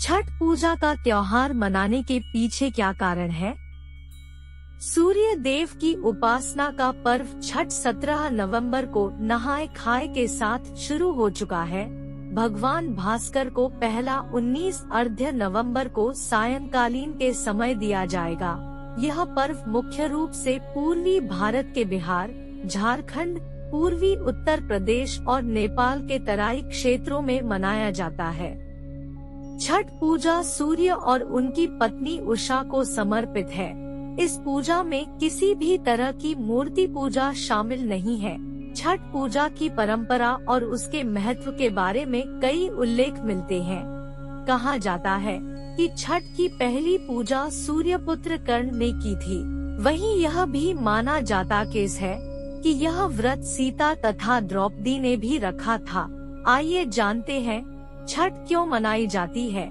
छठ पूजा का त्योहार मनाने के पीछे क्या कारण है? सूर्य देव की उपासना का पर्व छठ 17 नवंबर को नहाए खाए के साथ शुरू हो चुका है। भगवान भास्कर को पहला 19 अर्घ्य नवंबर को सायंकालीन के समय दिया जाएगा। यह पर्व मुख्य रूप से पूर्वी भारत के बिहार, झारखंड, पूर्वी उत्तर प्रदेश और नेपाल के तराई क्षेत्रों में मनाया जाता है। छठ पूजा सूर्य और उनकी पत्नी उषा को समर्पित है। इस पूजा में किसी भी तरह की मूर्ति पूजा शामिल नहीं है। छठ पूजा की परंपरा और उसके महत्व के बारे में कई उल्लेख मिलते हैं। कहा जाता है कि छठ की पहली पूजा सूर्यपुत्र कर्ण ने की थी। वहीं यह भी माना जाता है कि यह व्रत सीता तथा द्रौपदी ने भी रखा था। आइए जानते हैं छठ क्यों मनाई जाती है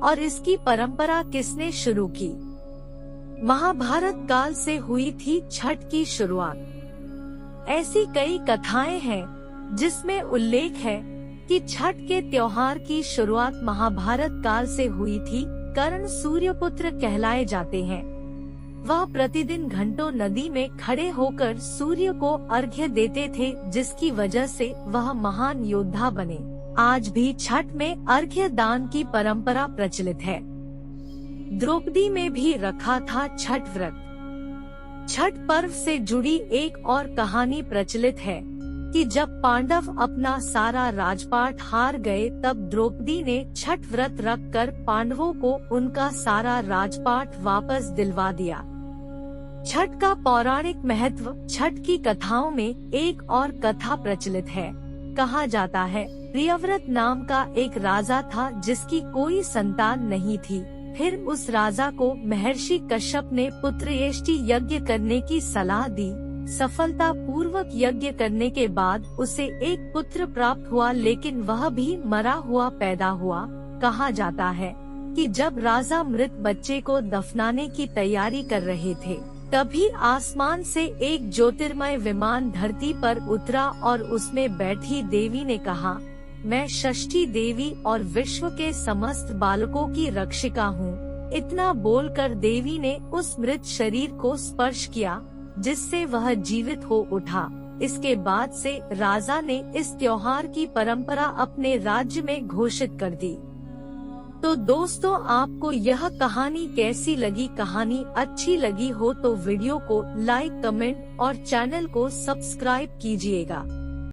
और इसकी परंपरा किसने शुरू की। महाभारत काल से हुई थी छठ की शुरुआत। ऐसी कई कथाएं हैं जिसमें उल्लेख है कि छठ के त्योहार की शुरुआत महाभारत काल से हुई थी। कर्ण सूर्यपुत्र कहलाए जाते हैं। वह प्रतिदिन घंटों नदी में खड़े होकर सूर्य को अर्घ्य देते थे, जिसकी वजह से वह महान योद्धा बने। आज भी छठ में अर्घ्य दान की परंपरा प्रचलित है। द्रौपदी में भी रखा था छठ व्रत। छठ पर्व से जुड़ी एक और कहानी प्रचलित है कि जब पांडव अपना सारा राजपाट हार गए, तब द्रौपदी ने छठ व्रत रखकर पांडवों को उनका सारा राजपाट वापस दिलवा दिया। छठ का पौराणिक महत्व। छठ की कथाओं में एक और कथा प्रचलित है। कहा जाता है प्रियव्रत नाम का एक राजा था जिसकी कोई संतान नहीं थी। फिर उस राजा को महर्षि कश्यप ने पुत्रयेष्टि यज्ञ करने की सलाह दी। सफलता पूर्वक यज्ञ करने के बाद उसे एक पुत्र प्राप्त हुआ, लेकिन वह भी मरा हुआ पैदा हुआ। कहा जाता है कि जब राजा मृत बच्चे को दफनाने की तैयारी कर रहे थे, तभी आसमान से एक ज्योतिर्मय विमान धरती पर उतरा और उसमें बैठी देवी ने कहा, मैं षष्ठी देवी और विश्व के समस्त बालकों की रक्षिका हूँ। इतना बोलकर देवी ने उस मृत शरीर को स्पर्श किया, जिससे वह जीवित हो उठा। इसके बाद से राजा ने इस त्योहार की परंपरा अपने राज्य में घोषित कर दी। तो दोस्तों, आपको यह कहानी कैसी लगी? कहानी अच्छी लगी हो तो वीडियो को लाइक, कमेंट और चैनल को सब्सक्राइब कीजिएगा।